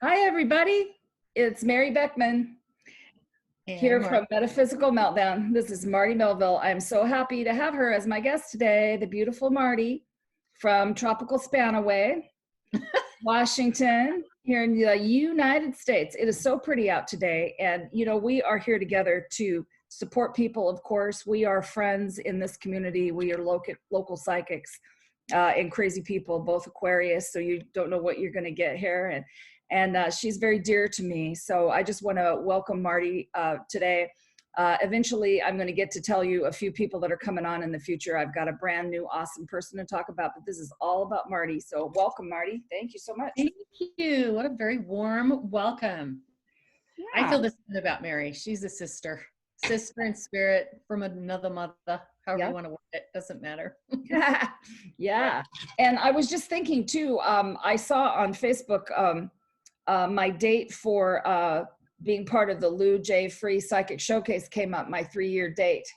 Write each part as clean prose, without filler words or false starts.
Hi, everybody. It's Mary Beckman And here Mark, from Metaphysical Meltdown. This is Marti Melville. I'm so happy to have her as my guest today, the beautiful Marti from tropical Spanaway, Washington, here in the United States. It is so pretty out today. And, we are here together to support people, of course. We are friends in this community. We are local psychics and crazy people, both Aquarius, so you don't know what you're going to get here. And she's very dear to me. So I just want to welcome Marti today. Eventually, I'm going to get to tell you a few people that are coming on in the future. I've got a brand new, awesome person to talk about, but this is all about Marti. So welcome, Marti. Thank you so much. thank you. What a very warm welcome. Yeah. I feel the same about Mary. She's a sister in spirit from another mother. However you want to word it, doesn't matter. Yeah. And I was just thinking too, I saw on Facebook my date for being part of the Lou J. Free Psychic Showcase came up, my 3-year date.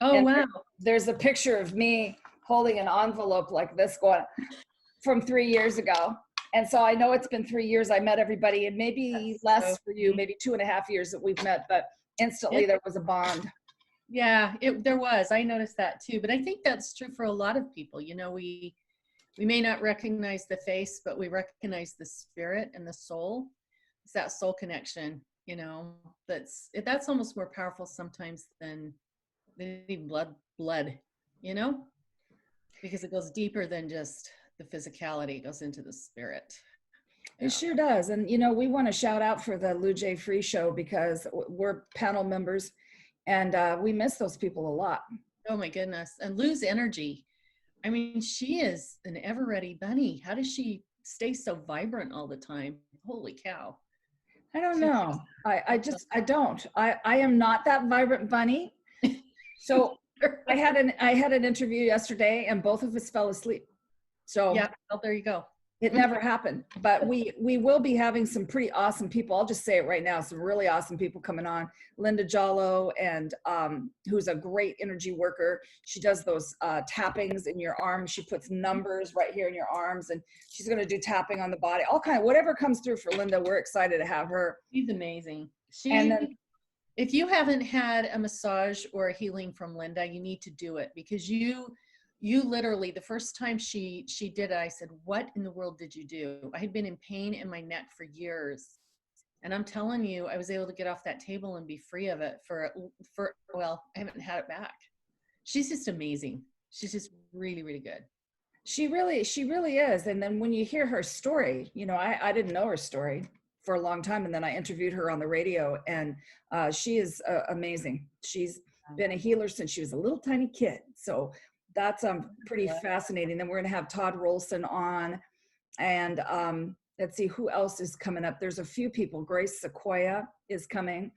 Oh, and wow. There's a picture of me holding an envelope like this going from 3 years ago. And so I know it's been 3 years. I met everybody, and maybe less for you, maybe 2.5 years that we've met, but instantly there was a bond. Yeah, there was. I noticed that too. But I think that's true for a lot of people. We may not recognize the face, but we recognize the spirit and the soul. It's that soul connection, that's almost more powerful sometimes than even blood, because it goes deeper than just the physicality. It goes into the spirit. It sure does. And, we want to shout out for the Lou J. Free show because we're panel members and we miss those people a lot. Oh my goodness. And Lou's energy. I mean, she is an ever-ready bunny. How does she stay so vibrant all the time? Holy cow. I don't know. I don't. I am not that vibrant bunny. So I had an interview yesterday and both of us fell asleep. So yeah, well, there you go. It never happened, but we will be having some pretty awesome people. I'll just say it right now. Some really awesome people coming on. Linda Jollo, and who's a great energy worker. She does those tappings in your arms. She puts numbers right here in your arms, and she's going to do tapping on the body. All kind of whatever comes through for Linda. We're excited to have her. She's amazing. If you haven't had a massage or a healing from Linda, you need to do it, because you literally, the first time she did it, I said, what in the world did you do? I had been in pain in my neck for years. And I'm telling you, I was able to get off that table and be free of it well, I haven't had it back. She's just amazing. She's just really, really good. She really is. And then when you hear her story, I didn't know her story for a long time. And then I interviewed her on the radio, and she is amazing. She's been a healer since she was a little tiny kid. So that's pretty fascinating. Then we're going to have Todd Rolson on, and let's see who else is coming up. There's a few people. Grace Sequoia is coming.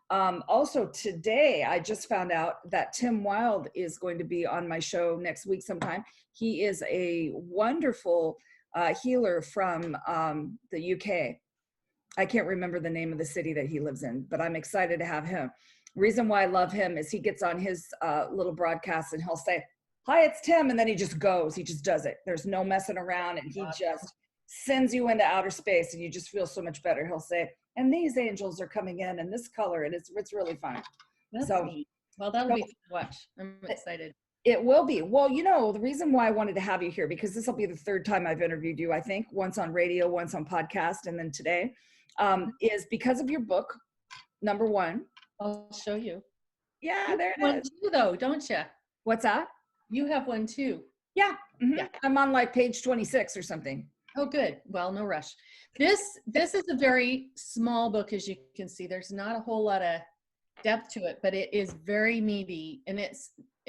Also today, I just found out that Tim Wilde is going to be on my show next week sometime. He is a wonderful healer from the UK. I can't remember the name of the city that he lives in, but I'm excited to have him. Reason why I love him is he gets on his little broadcast and he'll say, hi, it's Tim. And then he just goes, he just does it. There's no messing around, and he just sends you into outer space, and you just feel so much better. He'll say, and these angels are coming in this color, and it's really fun. That's neat. Well, that'll be fun to watch. I'm excited. It will be. Well, the reason why I wanted to have you here, because this will be the third time I've interviewed you, I think, once on radio, once on podcast, and then today, is because of your book, number one. I'll show you. Yeah, there it one is. Too, though, don't you? What's that? You have one too. Yeah. Mm-hmm. Yeah. I'm on like page 26 or something. Oh, good. Well, no rush. This is a very small book, as you can see. There's not a whole lot of depth to it, but it is very meaty. And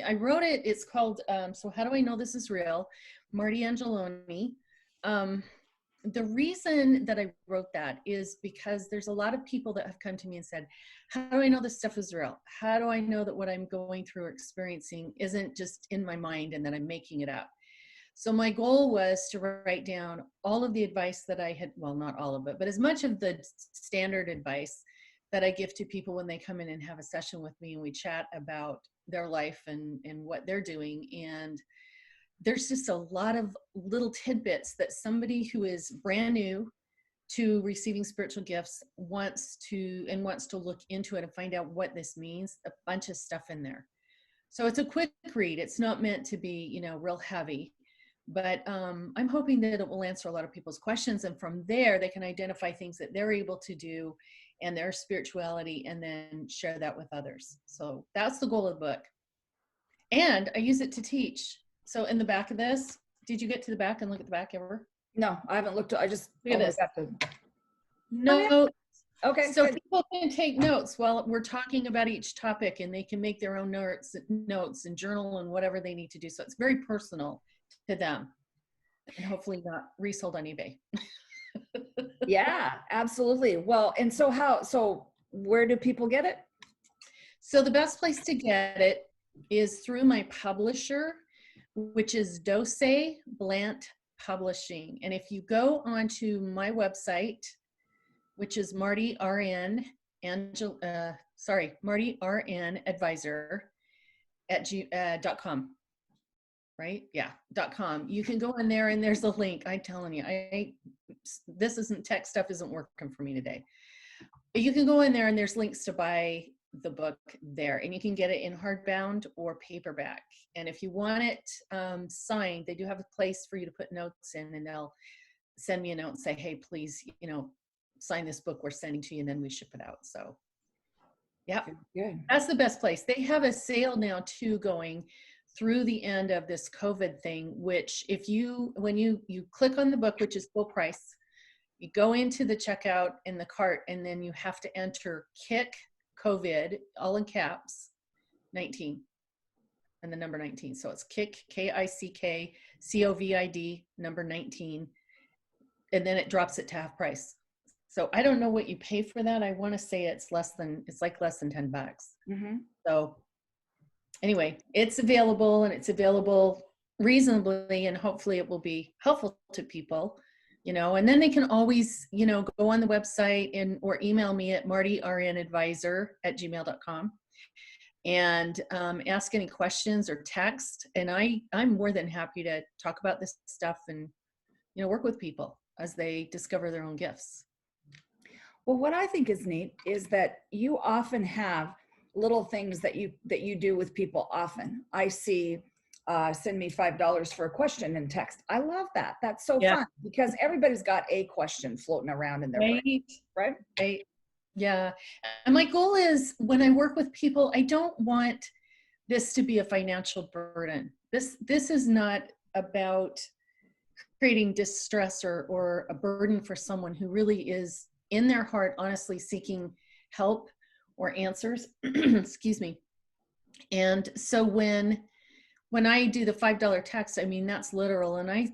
I wrote it. It's called So How Do I Know This Is Real? Marti Angeloni. The reason that I wrote that is because there's a lot of people that have come to me and said, how do I know this stuff is real? How do I know that what I'm going through or experiencing isn't just in my mind and that I'm making it up? So my goal was to write down all of the advice that I had, well, not all of it, but as much of the standard advice that I give to people when they come in and have a session with me and we chat about their life and what they're doing. And there's just a lot of little tidbits that somebody who is brand new to receiving spiritual gifts wants to look into it and find out what this means, a bunch of stuff in there. So it's a quick read. It's not meant to be, real heavy, but I'm hoping that it will answer a lot of people's questions. And from there, they can identify things that they're able to do and their spirituality, and then share that with others. So that's the goal of the book. And I use it to teach. So in the back of this, did you get to the back and look at the back ever? No, I haven't looked. I just look at this. No. Okay. So people can take notes while we're talking about each topic, and they can make their own notes and journal and whatever they need to do. So it's very personal to them, and hopefully not resold on eBay. Yeah, absolutely. Well, and so where do people get it? So the best place to get it is through my publisher, which is Dose Blant Publishing. And if you go onto my website, which is Marti Advisor at .com, right? Yeah, .com. You can go in there and there's a link. I'm telling you, this isn't tech stuff isn't working for me today. But you can go in there and there's links to buy the book there, and you can get it in hardbound or paperback. And if you want it signed, they do have a place for you to put notes in, and they'll send me a note and say, hey, please, sign this book we're sending to you, and then we ship it out. So yeah, good. That's the best place. They have a sale now too going through the end of this COVID thing, which when you click on the book, which is full price, you go into the checkout in the cart, and then you have to enter kick COVID, all in caps, 19, and the number 19. So it's kick, KICK, COVID, number 19, and then it drops it to half price. So I don't know what you pay for that. I want to say it's less than $10. Mm-hmm. So anyway, it's available, and it's available reasonably, and hopefully it will be helpful to people. And then they can always, go on the website or email me at martirnadvisor@gmail.com and ask any questions or text. And I'm more than happy to talk about this stuff and, work with people as they discover their own gifts. Well, what I think is neat is that you often have little things that you do with people often. I see send me $5 for a question in text. I love that. That's so fun, because everybody's got a question floating around in their brain, right? Yeah. And my goal is, when I work with people, I don't want this to be a financial burden. This is not about creating distress or a burden for someone who really is in their heart honestly seeking help or answers. Excuse me. And so when I do the $5 text, I mean, that's literal. And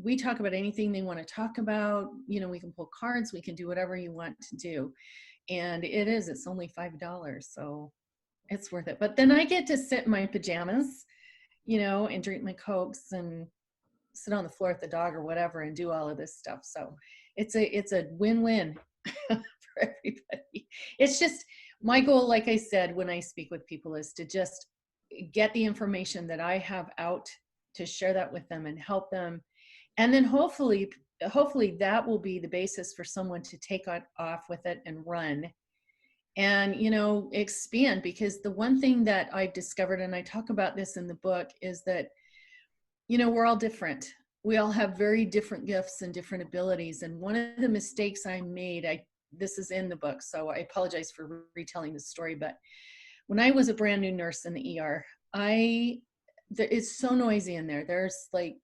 we talk about anything they want to talk about. We can pull cards, we can do whatever you want to do. And it's only $5. So it's worth it. But then I get to sit in my pajamas, and drink my Cokes and sit on the floor with the dog or whatever and do all of this stuff. So it's a win-win for everybody. It's just my goal, like I said, when I speak with people, is to just get the information that I have out, to share that with them and help them. And then hopefully that will be the basis for someone to take off with it and run and, expand. Because the one thing that I've discovered, and I talk about this in the book, is that, we're all different. We all have very different gifts and different abilities. And one of the mistakes I made, this is in the book, so I apologize for retelling the story, but when I was a brand new nurse in the ER, it's so noisy in there. There's like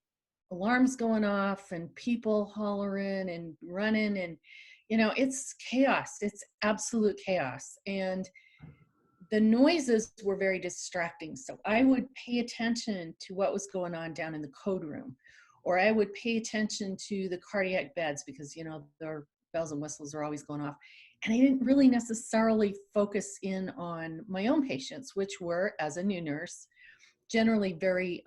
alarms going off and people hollering and running, and it's chaos. It's absolute chaos. And the noises were very distracting. So I would pay attention to what was going on down in the code room, or I would pay attention to the cardiac beds, because their bells and whistles are always going off. And I didn't really necessarily focus in on my own patients, which were, as a new nurse, generally very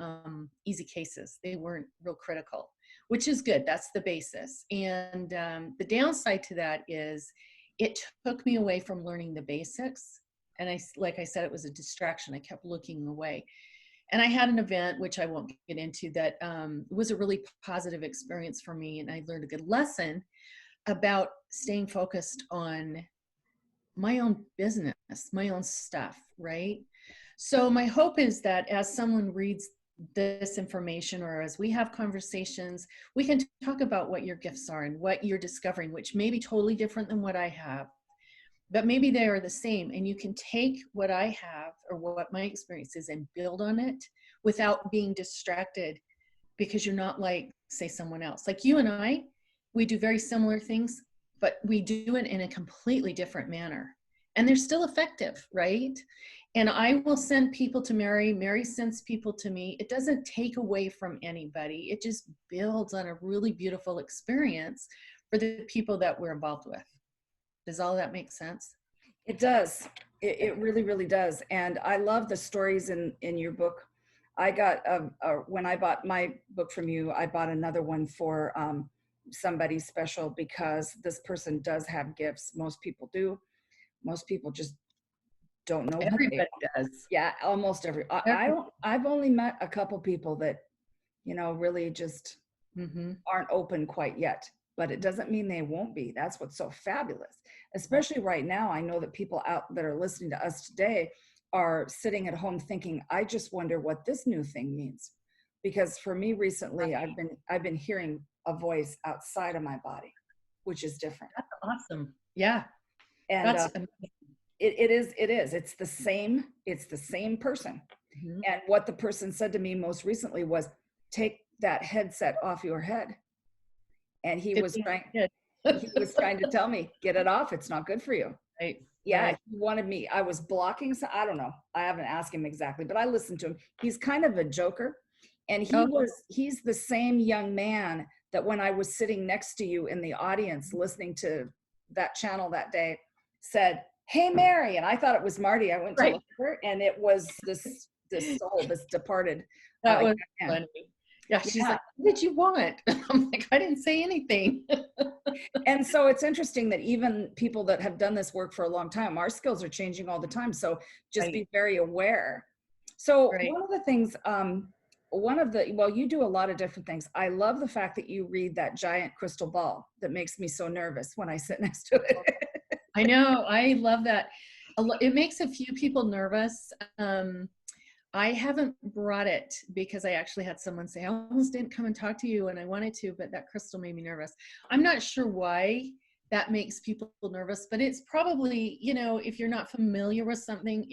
easy cases. They weren't real critical, which is good. That's the basis. And the downside to that is it took me away from learning the basics. And like I said, it was a distraction. I kept looking away. And I had an event, which I won't get into, that was a really positive experience for me. And I learned a good lesson about staying focused on my own business, my own stuff, right? So my hope is that as someone reads this information, or as we have conversations, we can talk about what your gifts are and what you're discovering, which may be totally different than what I have, but maybe they are the same. And you can take what I have or what my experience is and build on it without being distracted, because you're not like, say, someone else. Like you and I, we do very similar things, but we do it in a completely different manner. And they're still effective, right? And I will send people to Mary. Mary sends people to me. It doesn't take away from anybody. It just builds on a really beautiful experience for the people that we're involved with. Does all of that make sense? It does. It really, really does. And I love the stories in your book. I got, when I bought my book from you, I bought another one for somebody special, because this person does have gifts. Most people do. Most people just don't know what they Everybody are. does. Yeah, almost I've only met a couple people that, really just aren't open quite yet, but it doesn't mean they won't be. That's what's so fabulous. Especially right now, I know that people out that are listening to us today are sitting at home thinking, I just wonder what this new thing means. Because for me recently, I've been hearing a voice outside of my body, which is different. That's awesome. Yeah. And That's it is. It's the same person. And what the person said to me most recently was, take that headset off your head. And he was trying to tell me, get it off. It's not good for you. Right. Yeah. Right. He wanted me. I was blocking. So I don't know. I haven't asked him exactly, but I listened to him. He's kind of a joker. And he's the same young man that when I was sitting next to you in the audience, listening to that channel that day, said, "Hey, Mary." And I thought it was Marty. I went to look at her, and it was this soul, this departed. That was funny. Yeah, she's like, "What did you want?" I'm like, "I didn't say anything." And so it's interesting that even people that have done this work for a long time, our skills are changing all the time. So just be very aware. So one of the things, well, you do a lot of different things. I love the fact that you read that giant crystal ball that makes me so nervous when I sit next to it. I know. I love that. It makes a few people nervous. I haven't brought it because I actually had someone say, I almost didn't come and talk to you and I wanted to, but that crystal made me nervous. I'm not sure why that makes people nervous, but it's probably, if you're not familiar with something,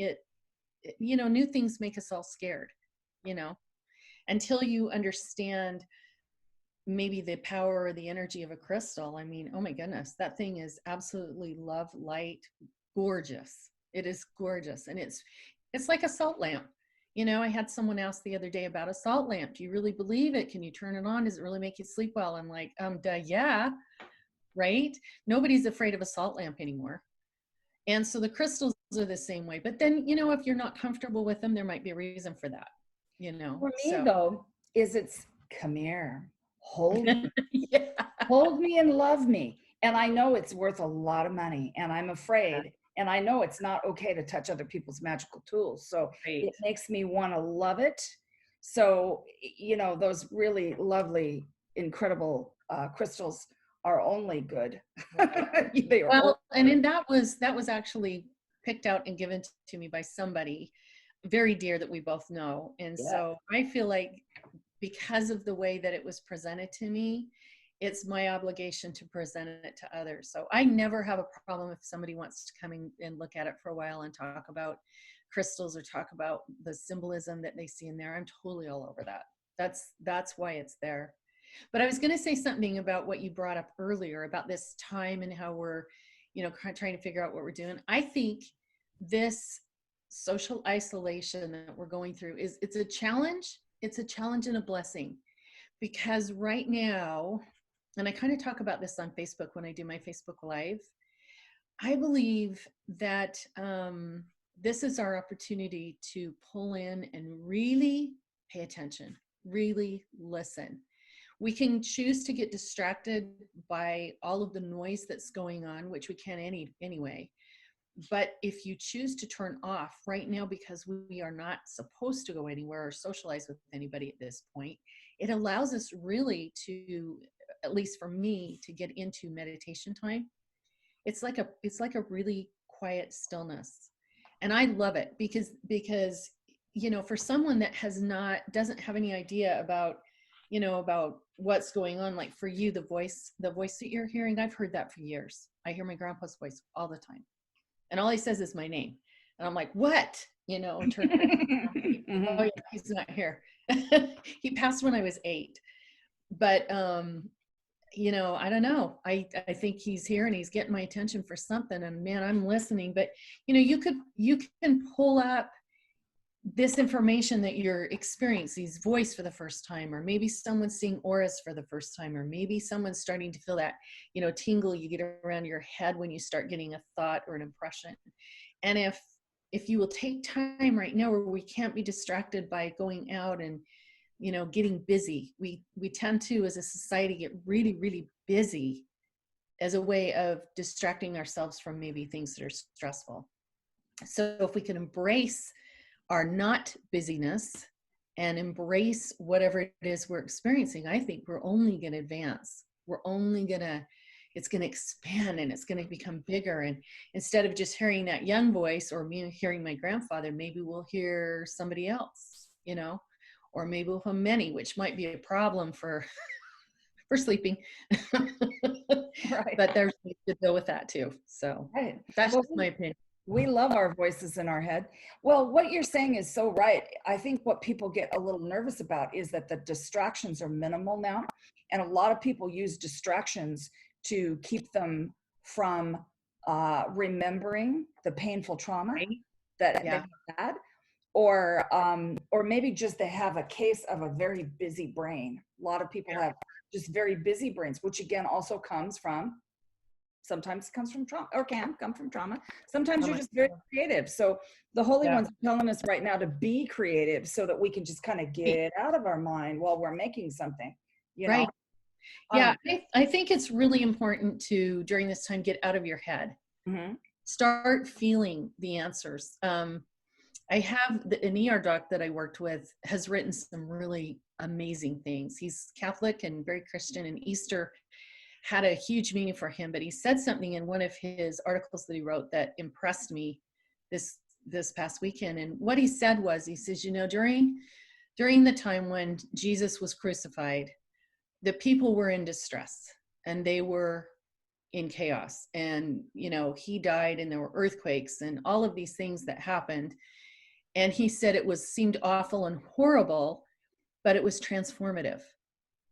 new things make us all scared, until you understand maybe the power or the energy of a crystal. I mean, oh my goodness, that thing is absolutely love, light, gorgeous. It is gorgeous. And it's like a salt lamp. I had someone ask the other day about a salt lamp. Do you really believe it? Can you turn it on? Does it really make you sleep well? I'm like, yeah, right? Nobody's afraid of a salt lamp anymore. And so the crystals are the same way. But then, if you're not comfortable with them, there might be a reason for that, For me, though, it's come here, hold me. Hold me and love me. And I know it's worth a lot of money, and I'm afraid. And I know it's not okay to touch other people's magical tools. So it makes me want to love it. So, those really lovely, incredible crystals are only good. And that was actually picked out and given to me by somebody very dear that we both know. And so I feel like because of the way that it was presented to me, it's my obligation to present it to others. So I never have a problem if somebody wants to come in and look at it for a while and talk about crystals or talk about the symbolism that they see in there. I'm totally all over that. That's why it's there. But I was going to say something about what you brought up earlier about this time and how we're, trying to figure out what we're doing. I think this social isolation that we're going through it's a challenge. It's a challenge and a blessing, because right now, and I kind of talk about this on Facebook when I do my Facebook Live, I believe that this is our opportunity to pull in and really pay attention, really listen. We can choose to get distracted by all of the noise that's going on, which we can anyway. But if you choose to turn off right now, because we are not supposed to go anywhere or socialize with anybody at this point, it allows us really to at least for me, to get into meditation time, it's like a really quiet stillness. And I love it because for someone that doesn't have any idea about about what's going on, like for you, the voice that you're hearing, I've heard that for years. I hear my grandpa's voice all the time, and all he says is my name, and I'm like, what? And turn around, oh yeah, he's not here. He passed when I was 8. But I don't know. I think he's here and he's getting my attention for something, and man, I'm listening. But you can pull up this information that you're experiencing, his voice for the first time, or maybe someone's seeing auras for the first time, or maybe someone's starting to feel that tingle you get around your head when you start getting a thought or an impression. And if you will take time right now where we can't be distracted by going out and getting busy. We tend to, as a society, get really, really busy as a way of distracting ourselves from maybe things that are stressful. So if we can embrace our not busyness and embrace whatever it is we're experiencing, I think we're only going to advance. It's going to expand, and it's going to become bigger. And instead of just hearing that young voice or me hearing my grandfather, maybe we'll hear somebody else, or maybe we'll have many, which might be a problem for sleeping. Right. But there's ways to deal with that too. So Right. that's just my opinion. We love our voices in our head. Well, what you're saying is so right. I think what people get a little nervous about is that the distractions are minimal now. And a lot of people use distractions to keep them from remembering the painful trauma that they've had. Or maybe just they have a case of a very busy brain. A lot of people have just very busy brains, which again also sometimes comes from trauma, or can come from trauma. Sometimes you're just very creative. So the Holy One's telling us right now to be creative so that we can just kind of get out of our mind while we're making something, Right. Yeah, I think it's really important to, during this time, get out of your head. Mm-hmm. Start feeling the answers. I have an ER doc that I worked with has written some really amazing things. He's Catholic and very Christian, and Easter had a huge meaning for him, but he said something in one of his articles that he wrote that impressed me this past weekend. And what he said was, he says, during the time when Jesus was crucified, the people were in distress and they were in chaos. And, he died and there were earthquakes and all of these things that happened. And he said it seemed awful and horrible, but it was transformative.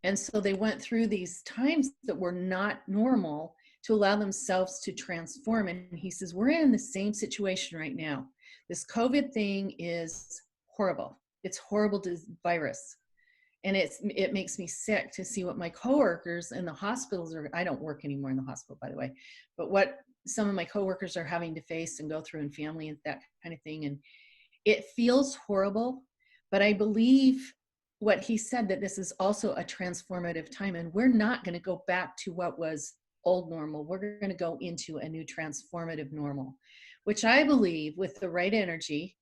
And so they went through these times that were not normal to allow themselves to transform. And he says, we're in the same situation right now. This COVID thing is horrible. It's horrible virus. And it makes me sick to see what my coworkers in the hospitals are. I don't work anymore in the hospital, by the way, but what some of my coworkers are having to face and go through in family and that kind of thing. And it feels horrible, but I believe what he said, that this is also a transformative time, and we're not going to go back to what was old normal. We're going to go into a new transformative normal, which I believe with the right energy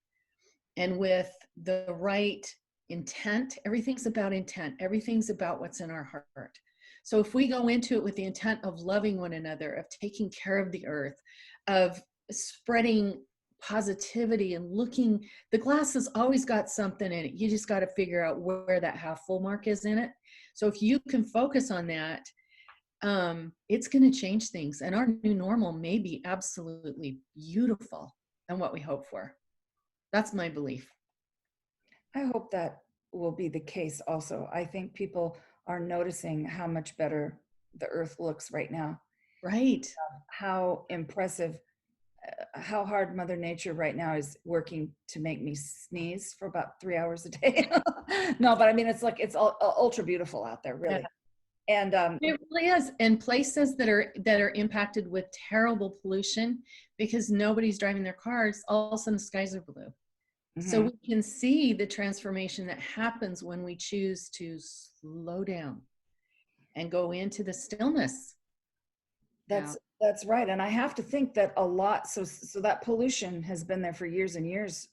and with the right intent. Everything's about intent. Everything's about what's in our heart. So if we go into it with the intent of loving one another, of taking care of the earth, of spreading positivity and looking, the glass has always got something in it. You just got to figure out where that half full mark is in it. So if you can focus on that, it's going to change things. And our new normal may be absolutely beautiful and what we hope for. That's my belief. I hope that will be the case also. I think people are noticing how much better the earth looks right now. Right. How impressive, how hard Mother Nature right now is working to make me sneeze for about 3 hours a day. No, but I mean, it's ultra beautiful out there, really. Yeah. And it really is. And places that are impacted with terrible pollution because nobody's driving their cars, all of a sudden the skies are blue. Mm-hmm. So we can see the transformation that happens when we choose to slow down and go into the stillness. That's right. And I have to think that a lot, so that pollution has been there for years and years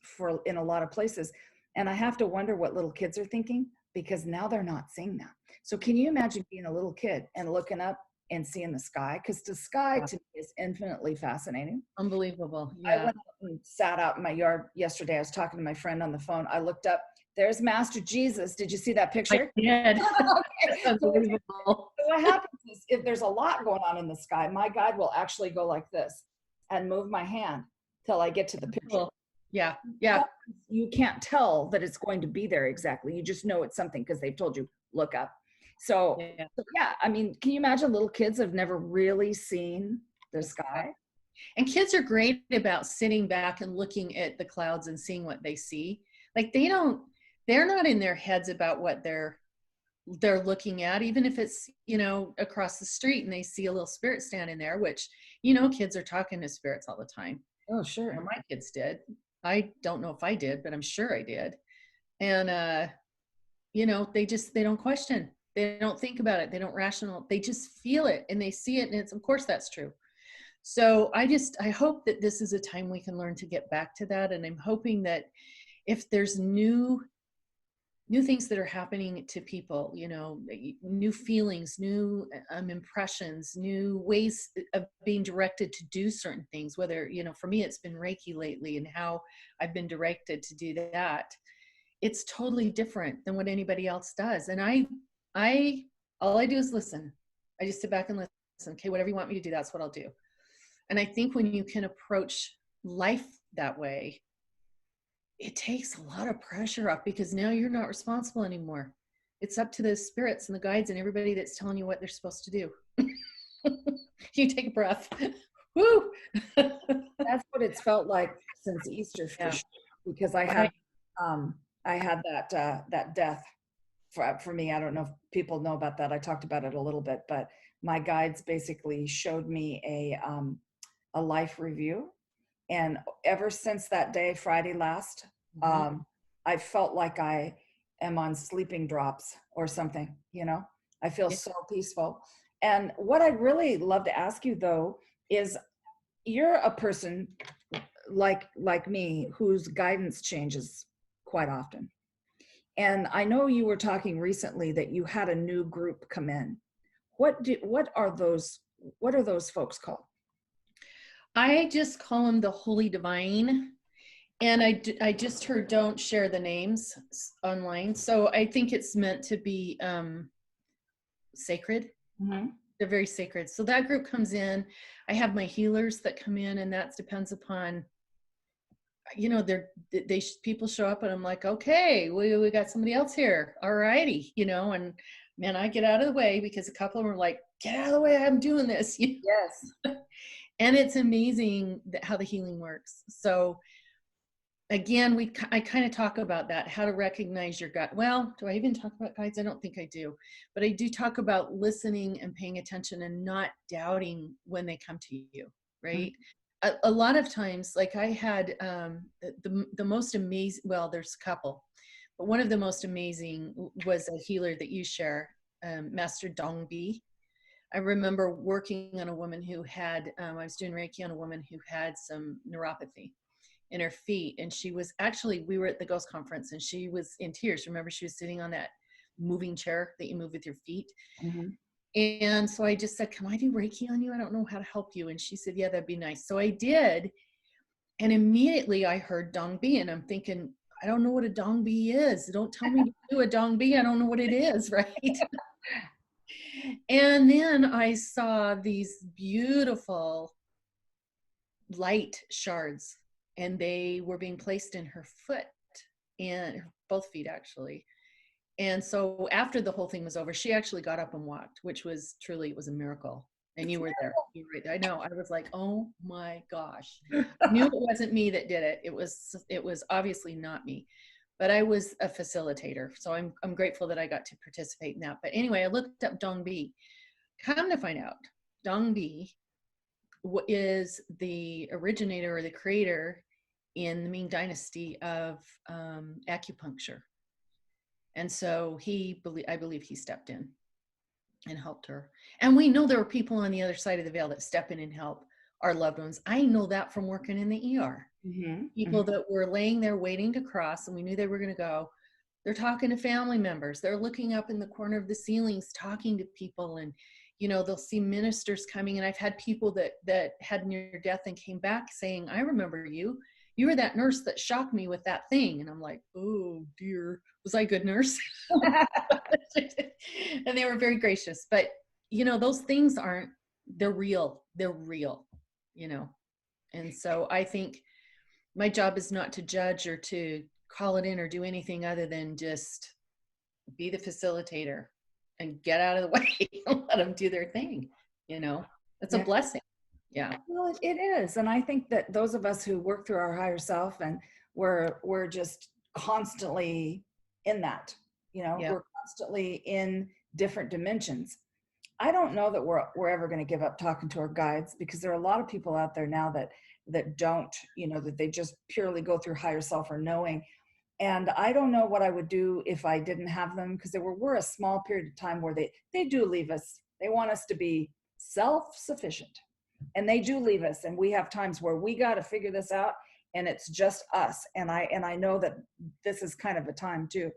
in a lot of places. And I have to wonder what little kids are thinking, because now they're not seeing that. So can you imagine being a little kid and looking up and seeing the sky? Because the sky Yeah. to me is infinitely fascinating. Unbelievable. I Yeah. went out and sat out in my yard yesterday. I was talking to my friend on the phone. I looked up, there's Master Jesus. Did you see that I picture? did. Okay. That's So unbelievable. what happens is if there's a lot going on in the sky, my guide will actually go like this and move my hand till I get to the picture. Cool. Yeah. Yeah. You can't tell that it's going to be there exactly. You just know it's something because they've told you, look up. So Yeah. yeah, I mean, can you imagine little kids have never really seen the sky? And kids are great about sitting back and looking at the clouds and seeing what they see. Like they're not in their heads about what they're looking at, even if it's, across the street and they see a little spirit standing there, which, kids are talking to spirits all the time. Oh, sure. My kids did. I don't know if I did, but I'm sure I did. And, they don't question. They don't think about it. They don't rational. They just feel it and they see it. And of course that's true. So I hope that this is a time we can learn to get back to that. And I'm hoping that if there's new things that are happening to people, new feelings, new impressions, new ways of being directed to do certain things, whether, for me, it's been Reiki lately and how I've been directed to do that. It's totally different than what anybody else does. And all I do is listen. I just sit back and listen. Okay, whatever you want me to do, that's what I'll do. And I think when you can approach life that way, it takes a lot of pressure off because now you're not responsible anymore. It's up to the spirits and the guides and everybody that's telling you what they're supposed to do. You take a breath. Woo! That's what it's felt like since Easter for sure, because I had that death for me. I don't know if people know about that. I talked about it a little bit, but my guides basically showed me a life review. And ever since that day, Friday last, I felt like I am on sleeping drops or something, I feel so peaceful. And what I'd really love to ask you though, is you're a person like me whose guidance changes quite often. And I know you were talking recently that you had a new group come in. What are those folks called? I just call them the Holy Divine. And I just heard don't share the names online. So I think it's meant to be sacred. Mm-hmm. They're very sacred. So that group comes in. I have my healers that come in, and that depends upon, people show up and I'm like, okay, we got somebody else here. All righty. And man, I get out of the way because a couple of them are like, get out of the way, I'm doing this. Yes. And it's amazing how the healing works. So again, I kind of talk about that, how to recognize your gut. Well, do I even talk about guides? I don't think I do, but I do talk about listening and paying attention and not doubting when they come to you, right? Mm-hmm. A lot of times, like I had the most amazing, well, there's a couple, but one of the most amazing was a healer that you share, Master Dongbi. I remember working on a woman who had, I was doing Reiki on a woman who had some neuropathy in her feet. And she was actually, we were at the Ghost Conference and she was in tears. Remember, she was sitting on that moving chair that you move with your feet. Mm-hmm. And so I just said, can I do Reiki on you? I don't know how to help you. And she said, yeah, that'd be nice. So I did. And immediately I heard Dongbi and I'm thinking, I don't know what a Dongbi is. Don't tell me to do a Dongbi. I don't know what it is, right? And then I saw these beautiful light shards and they were being placed in her foot and both feet actually. And so after the whole thing was over, she actually got up and walked, which was truly, it was a miracle. And you were there. You were right there. I know. I was like, oh my gosh. I knew it wasn't me that did it. It was obviously not me, but I was a facilitator. So I'm grateful that I got to participate in that. But anyway, I looked up Dongbi. Come to find out, Dongbi is the originator or the creator in the Ming Dynasty of acupuncture. And so I believe he stepped in and helped her. And we know there were people on the other side of the veil that step in and help our loved ones. I know that from working in the ER. Mm-hmm. People that were laying there waiting to cross and we knew they were going to go. They're talking to family members. They're looking up in the corner of the ceilings, talking to people. And, they'll see ministers coming. And I've had people that had near death and came back saying, I remember you. You were that nurse that shocked me with that thing. And I'm like, oh dear, was I a good nurse? And they were very gracious. But, those things they're real. They're real, And so I think my job is not to judge or to call it in or do anything other than just be the facilitator and get out of the way and let them do their thing. It's a blessing. Yeah. Well, it is. And I think that those of us who work through our higher self and we're just constantly in that, we're constantly in different dimensions. I don't know that we're ever going to give up talking to our guides, because there are a lot of people out there now that don't, that they just purely go through higher self or knowing. And I don't know what I would do if I didn't have them, because we're a small period of time where they do leave us. They want us to be self-sufficient, and they do leave us. And we have times where we got to figure this out, and it's just us. And I know that this is kind of a time too.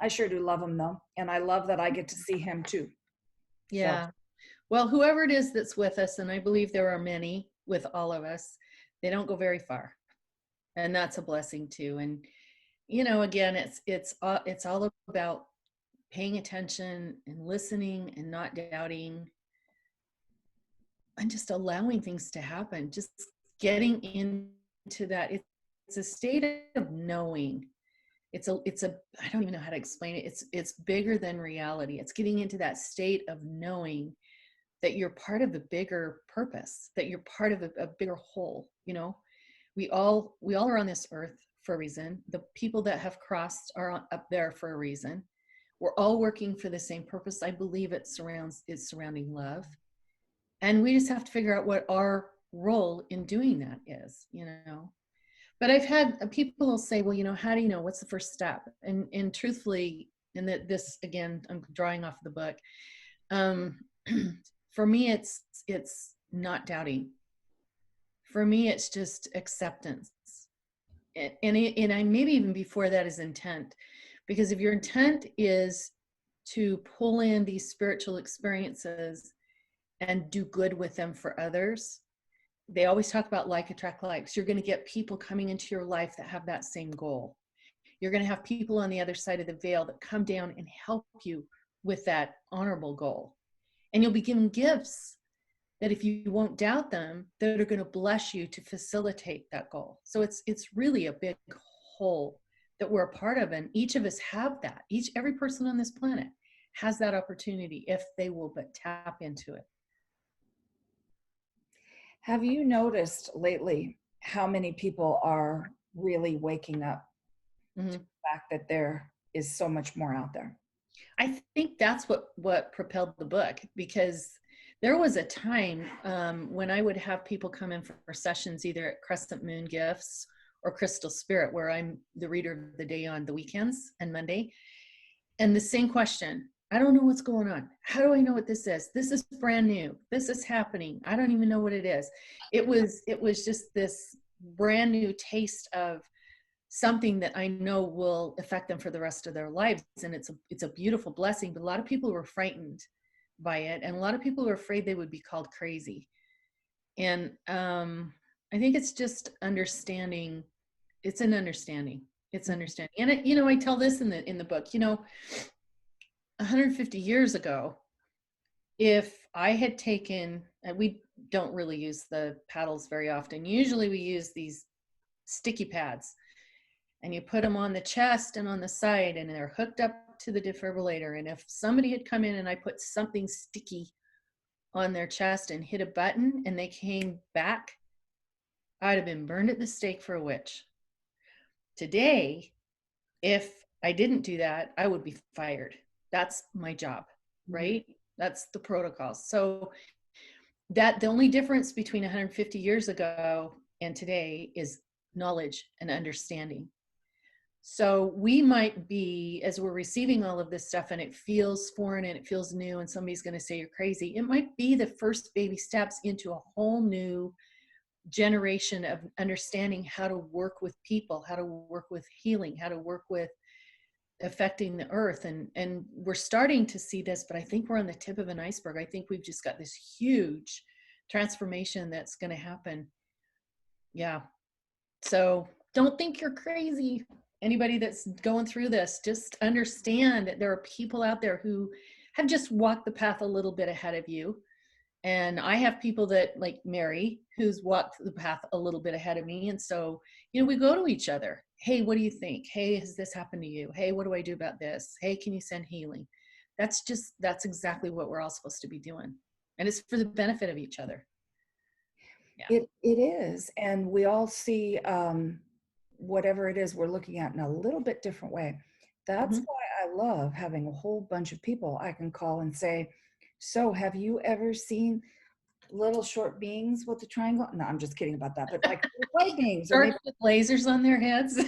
I sure do love him though. And I love that I get to see him too. Yeah. So. Well, whoever it is that's with us, and I believe there are many with all of us, they don't go very far. And that's a blessing too. And, again, it's all about paying attention and listening and not doubting and just allowing things to happen, just getting into that. It's a state of knowing. It's a, I don't even know how to explain it. It's bigger than reality. It's getting into that state of knowing that you're part of a bigger purpose, that you're part of a bigger whole. We all are on this earth for a reason. The people that have crossed are up there for a reason. We're all working for the same purpose. I believe it's surrounding love. And we just have to figure out what our role in doing that is, But I've had people will say, well, how do you know? What's the first step? And truthfully, and that this, again, I'm drawing off the book. For me, it's not doubting. For me, it's just acceptance. And I maybe even before that is intent. Because if your intent is to pull in these spiritual experiences and do good with them for others, they always talk about like attract likes. You're going to get people coming into your life that have that same goal. You're going to have people on the other side of the veil that come down and help you with that honorable goal. And you'll be given gifts that, if you won't doubt them, that are going to bless you to facilitate that goal. So it's really a big whole that we're a part of. And each of us have that. Every person on this planet has that opportunity if they will but tap into it. Have you noticed lately how many people are really waking up to the fact that there is so much more out there? I think that's what propelled the book, because there was a time when I would have people come in for sessions, either at Crescent Moon Gifts or Crystal Spirit, where I'm the reader of the day on the weekends and Monday. And the same question, I don't know what's going on. How do I know what this is? This is brand new. This is happening. I don't even know what it is. It was just this brand new taste of something that I know will affect them for the rest of their lives. And it's a beautiful blessing, but a lot of people were frightened by it. And a lot of people were afraid they would be called crazy. And I think it's just understanding. It's an understanding. It's understanding. And I tell this in the book, 150 years ago, if I had taken, we don't really use the paddles very often. Usually we use these sticky pads, and you put them on the chest and on the side, and they're hooked up to the defibrillator. And if somebody had come in and I put something sticky on their chest and hit a button and they came back, I'd have been burned at the stake for a witch. Today, if I didn't do that, I would be fired. That's my job, right? That's the protocol. So that the only difference between 150 years ago and today is knowledge and understanding. So we might be, as we're receiving all of this stuff and it feels foreign and it feels new and somebody's going to say you're crazy, it might be the first baby steps into a whole new generation of understanding how to work with people, how to work with healing, how to work with affecting the earth, and we're starting to see this, but I think we're on the tip of an iceberg. I think we've just got this huge transformation that's going to happen. Yeah. So don't think you're crazy. Anybody that's going through this, just understand that there are people out there who have just walked the path a little bit ahead of you. And I have people that, like Mary, who's walked the path a little bit ahead of me. And so, we go to each other. Hey, what do you think? Hey, has this happened to you? Hey, what do I do about this? Hey, can you send healing? That's exactly what we're all supposed to be doing. And it's for the benefit of each other. Yeah. It is. And we all see whatever it is we're looking at in a little bit different way. That's why I love having a whole bunch of people I can call and say, so have you ever seen little short beings with the triangle? No, I'm just kidding about that. But like white beings, or maybe with lasers on their heads.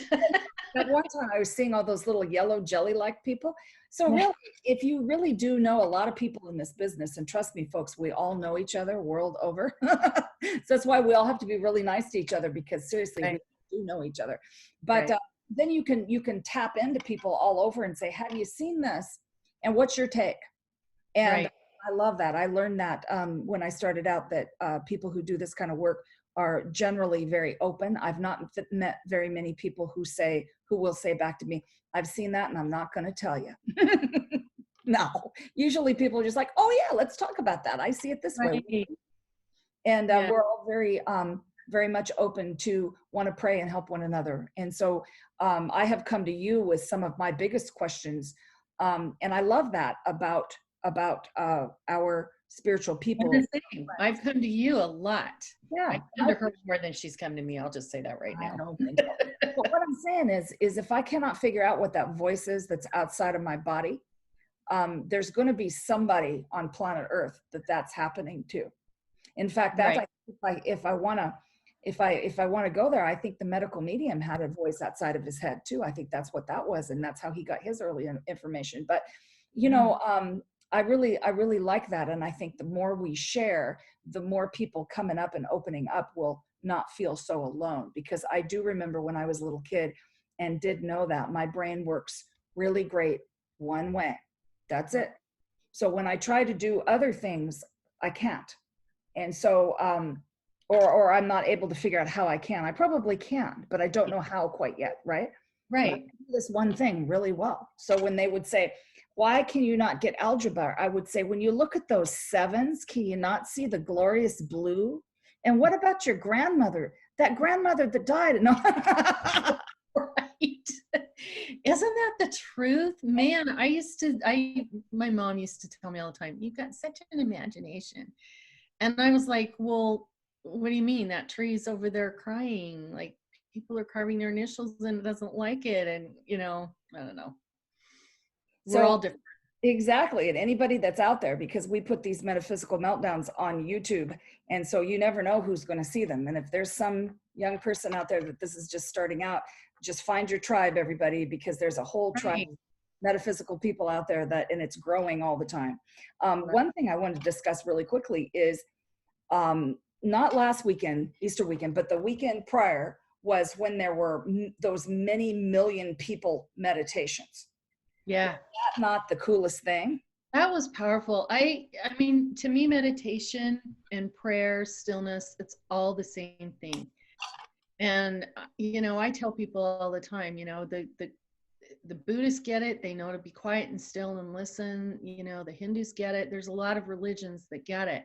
At one time I was seeing all those little yellow jelly-like people. So really, if you really do know a lot of people in this business, and trust me, folks, we all know each other world over. So that's why we all have to be really nice to each other, because seriously, we do know each other. But then you can tap into people all over and say, have you seen this? And what's your take? And I love that. I learned that when I started out, that people who do this kind of work are generally very open. I've not met very many people who will say back to me, I've seen that and I'm not going to tell you. No, usually people are just like, oh yeah, let's talk about that. I see it this way. And we're all very much open to want to pray and help one another. And so I have come to you with some of my biggest questions. And I love that about our spiritual people. I've come to you a lot. Yeah, I've come to her more than she's come to me. I'll just say that right now. I don't think so. But what I'm saying is if I cannot figure out what that voice is that's outside of my body, there's going to be somebody on planet Earth that's happening to. In fact, that's if I want to go there, I think the medical medium had a voice outside of his head too. I think that's what that was, and that's how he got his early information. But I really like that. And I think the more we share, the more people coming up and opening up will not feel so alone. Because I do remember when I was a little kid and did know that my brain works really great one way. That's it. So when I try to do other things, I can't. And so, or I'm not able to figure out how I can. I probably can, but I don't know how quite yet. Right. But I can do this one thing really well. So when they would say, why can you not get algebra? I would say, when you look at those sevens, can you not see the glorious blue? And what about your grandmother? That grandmother that died. No. Right. Isn't that the truth? Man, my mom used to tell me all the time, you've got such an imagination. And I was like, well, what do you mean? That tree's over there crying. Like, people are carving their initials and it doesn't like it. And, I don't know. We're all different. Exactly. And anybody that's out there, because we put these metaphysical meltdowns on YouTube. And so you never know who's going to see them. And if there's some young person out there that this is just starting out, just find your tribe, everybody, because there's a whole tribe of metaphysical people out there and it's growing all the time. One thing I wanted to discuss really quickly is not last weekend, Easter weekend, but the weekend prior was when there were those many million people meditations. Yeah. Is that not the coolest thing? That was powerful. I mean, to me, meditation and prayer, stillness, it's all the same thing. And, I tell people all the time, the Buddhists get it. They know to be quiet and still and listen. The Hindus get it. There's a lot of religions that get it.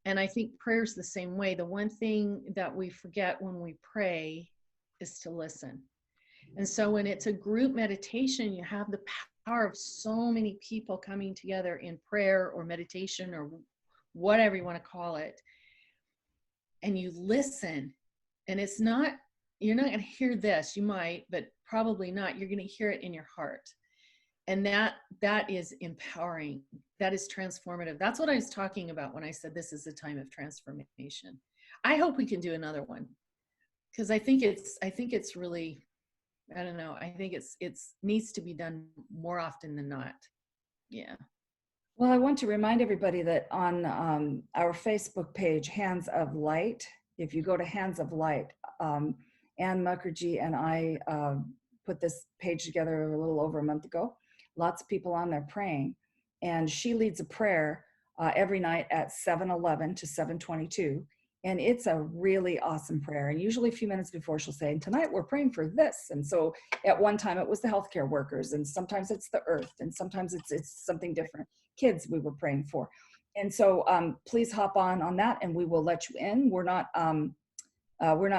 And I think prayer's the same way. The one thing that we forget when we pray is to listen. And so when it's a group meditation, you have the power of so many people coming together in prayer or meditation or whatever you want to call it. And you listen. And you're not going to hear this. You might, but probably not. You're going to hear it in your heart. And that is empowering. That is transformative. That's what I was talking about when I said this is a time of transformation. I hope we can do another one, because I think it's really, I don't know. I think it's needs to be done more often than not. Yeah. Well, I want to remind everybody that on our Facebook page, Hands of Light, if you go to Hands of Light, Ann Mukherjee and I put this page together a little over a month ago. Lots of people on there praying. And she leads a prayer every night at 7:11 to 7:22. And it's a really awesome prayer. And usually a few minutes before she'll say, tonight we're praying for this. And so at one time it was the healthcare workers, and sometimes it's the earth, and sometimes it's something different. Kids we were praying for. And so please hop on that, and we will let you in. We're not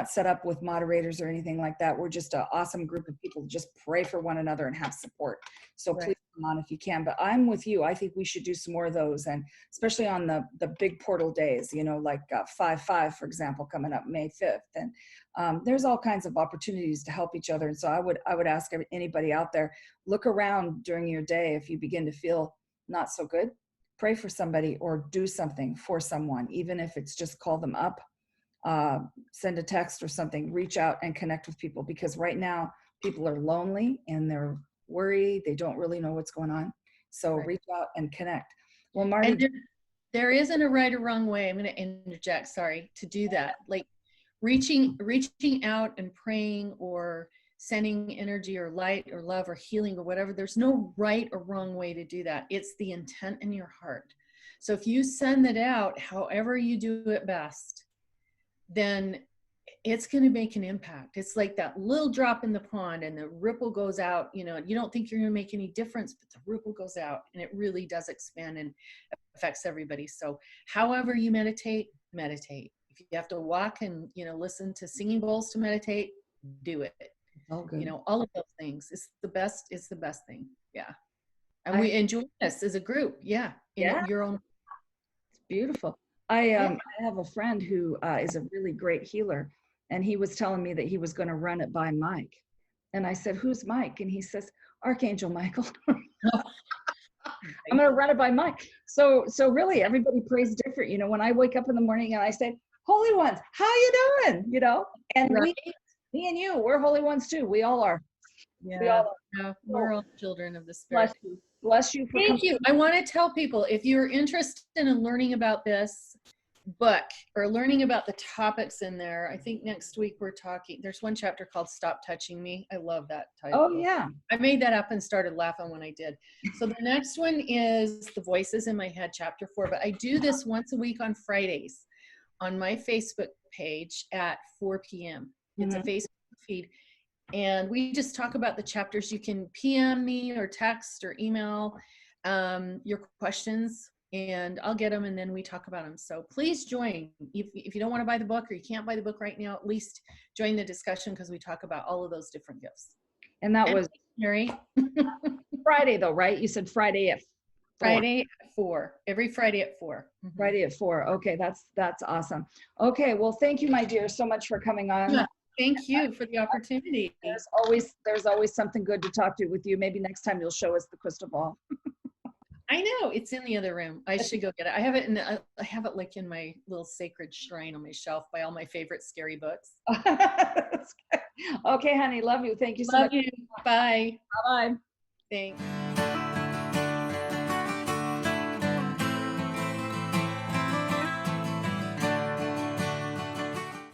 set up with moderators or anything like that. We're just an awesome group of people to just pray for one another and have support. So Right. please come on if you can. But I'm with you. I think we should do some more of those, and especially on the big portal days, you know, like 5/5, for example, coming up May 5th. And there's all kinds of opportunities to help each other. And so I would ask anybody out there, look around during your day. If you begin to feel not so good, pray for somebody or do something for someone, even if it's just call them up, send a text or something, reach out and connect with people, because right now people are lonely and they're worried. They don't really know what's going on. So Right. reach out and connect. Well, Marti, And there isn't a right or wrong way, I'm going to interject, sorry, to do that. Like reaching out and praying or sending energy or light or love or healing or whatever, there's no right or wrong way to do that. It's the intent in your heart. So if you send it out, however you do it best, then it's going to make an impact. It's like that little drop in the pond, and the ripple goes out. You know, you don't think you're going to make any difference, but the ripple goes out, and it really does expand and affects everybody. So however you meditate. If you have to walk and, you know, listen to singing bowls to meditate, do it. oh, good. You know, all of those things. It's the best thing. Yeah. And we enjoy this as a group. Yeah. In your own. It's beautiful. I have a friend who is a really great healer, and he was telling me that he was going to run it by Mike. And I said, who's Mike? And he says, Archangel Michael. I'm going to run it by Mike. So really everybody prays different. You know, when I wake up in the morning and I say, Holy Ones, how you doing? You know, and Right. me and you, we're Holy Ones too. We all are. Yeah. We all are. Yeah, we're all children of the Spirit. Bless you. Bless you for Thank you. I want to tell people, if you're interested in learning about this book or learning about the topics in there, I think next week there's one chapter called Stop Touching Me. I love that title. Oh, yeah. I made that up and started laughing when I did. So the next one is The Voices in My Head, chapter 4. But I do this once a week on Fridays on my Facebook page at 4 p.m. It's a Facebook feed. And we just talk about the chapters. You can PM me or text or email your questions, and I'll get them, and then we talk about them. So please join. If you don't want to buy the book, or you can't buy the book right now, at least join the discussion, because we talk about all of those different gifts. And that was Mary. Friday though, right? You said Friday at 4. Friday at 4. Every Friday at 4. Mm-hmm. Friday at 4. Okay, that's awesome. Okay, well, thank you, my dear, so much for coming on. Yeah. Thank you for the opportunity. There's always something good to talk to with you. Maybe next time you'll show us the crystal ball. I know, it's in the other room. I should go get it. I have it like in my little sacred shrine on my shelf by all my favorite scary books. Okay, honey, love you. Thank you so much. Love you. Bye. Bye-bye. Thanks.